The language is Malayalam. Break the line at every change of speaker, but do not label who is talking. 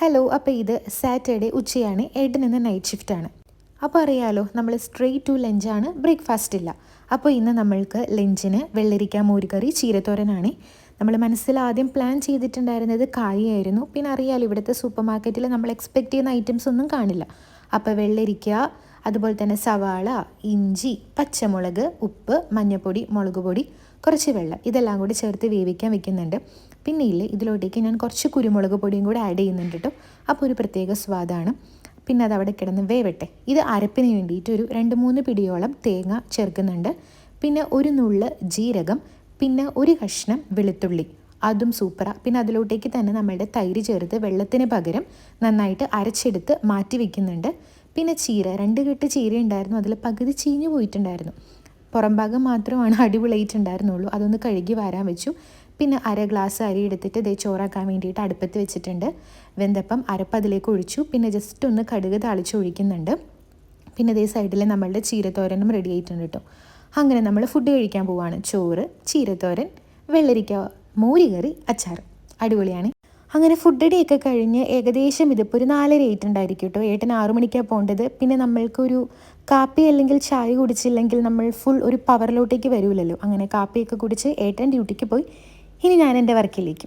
ഹലോ, അപ്പോൾ ഇത് സാറ്റർഡേ ഉച്ചയാണ്. ഏട്ടൻ ഇന്ന് നൈറ്റ് ഷിഫ്റ്റാണ്. അപ്പോൾ അറിയാലോ, നമ്മൾ സ്ട്രെയിറ്റ് ടു ലഞ്ചാണ്, ബ്രേക്ക്ഫാസ്റ്റ് ഇല്ല. അപ്പോൾ ഇന്ന് നമ്മൾക്ക് ലഞ്ചിന് വെള്ളരിക്ക മോരുകറി ചീരത്തോരനാണ്. നമ്മൾ മനസ്സിൽ ആദ്യം പ്ലാൻ ചെയ്തിട്ടുണ്ടായിരുന്നത് കായായിരുന്നു. പിന്നെ അറിയാലോ, ഇവിടുത്തെ സൂപ്പർ മാർക്കറ്റിൽ നമ്മൾ എക്സ്പെക്റ്റ് ചെയ്യുന്ന ഐറ്റംസ് ഒന്നും കാണില്ല. അപ്പോൾ വെള്ളരിക്ക, അതുപോലെ തന്നെ സവാള, ഇഞ്ചി, പച്ചമുളക്, ഉപ്പ്, മഞ്ഞൾപ്പൊടി, മുളക് പൊടി, കുറച്ച് വെള്ളം, ഇതെല്ലാം കൂടി ചേർത്ത് വേവിക്കാൻ വെക്കുന്നുണ്ട്. പിന്നെ ഇല്ലേ, ഇതിലോട്ടേക്ക് ഞാൻ കുറച്ച് കുരുമുളക് പൊടിയും കൂടി ആഡ് ചെയ്യുന്നുണ്ട് കേട്ടോ. അപ്പോൾ ഒരു പ്രത്യേക സ്വാദാണ്. പിന്നെ അത് അവിടെ കിടന്ന് വേവട്ടെ. ഇത് അരപ്പിന് വേണ്ടിയിട്ട് ഒരു 2-3 പിടിയോളം തേങ്ങ ചേർക്കുന്നുണ്ട്. പിന്നെ ഒരു നുള്ള് ജീരകം, പിന്നെ ഒരു കഷ്ണം വെളുത്തുള്ളി, അതും സൂപ്പറാണ്. പിന്നെ അതിലോട്ടേക്ക് തന്നെ നമ്മളുടെ തൈര് ചേർത്ത് വെള്ളത്തിന് പകരം നന്നായിട്ട് അരച്ചെടുത്ത് മാറ്റി വെക്കുന്നുണ്ട്. പിന്നെ ചീര, 2 കെട്ട് ചീര ഉണ്ടായിരുന്നു. അതിൽ പകുതി ചീഞ്ഞു പോയിട്ടുണ്ടായിരുന്നു. പുറം ഭാഗം മാത്രമാണ് അടിപൊളിയായിട്ടുണ്ടായിരുന്നുള്ളൂ. അതൊന്ന് കഴുകി വരാൻ വെച്ചു. പിന്നെ 1/2 ഗ്ലാസ് അരി എടുത്തിട്ട് ദേ ചോറാക്കാൻ വേണ്ടിയിട്ട് അടുപ്പത്ത് വെച്ചിട്ടുണ്ട്. വെന്തപ്പം അരപ്പ് അതിലേക്ക് ഒഴിച്ചു. പിന്നെ ജസ്റ്റ് ഒന്ന് കടുക് താളിച്ച് ഒഴിക്കുന്നുണ്ട്. പിന്നെ ഇതേ സൈഡിൽ നമ്മളുടെ ചീരത്തോരനും റെഡി ആയിട്ടുണ്ട് കേട്ടോ. അങ്ങനെ നമ്മൾ ഫുഡ് കഴിക്കാൻ പോവാണ്. ചോറ്, ചീരത്തോരൻ, വെള്ളരിക്ക മോരുകറി, അച്ചാർ, അടിപൊളിയാണ്. അങ്ങനെ ഫുഡ് ഡേയൊക്കെ കഴിഞ്ഞ് ഏകദേശം ഇതിപ്പോൾ ഒരു 4:30 ആയിട്ടുണ്ടായിരിക്കും കേട്ടോ. ഏട്ടൻ 6 മണിക്കാണ് പോകേണ്ടത്. പിന്നെ നമ്മൾക്കൊരു കാപ്പി അല്ലെങ്കിൽ ചായ കുടിച്ചില്ലെങ്കിൽ നമ്മൾ ഫുൾ ഒരു പവറിലോട്ടേക്ക് വരില്ലല്ലോ. അങ്ങനെ കാപ്പിയൊക്കെ കുടിച്ച് ഏട്ടൻ ഡ്യൂട്ടിക്ക് പോയി. ഇനി ഞാൻ എൻ്റെ വർക്കിലേക്ക്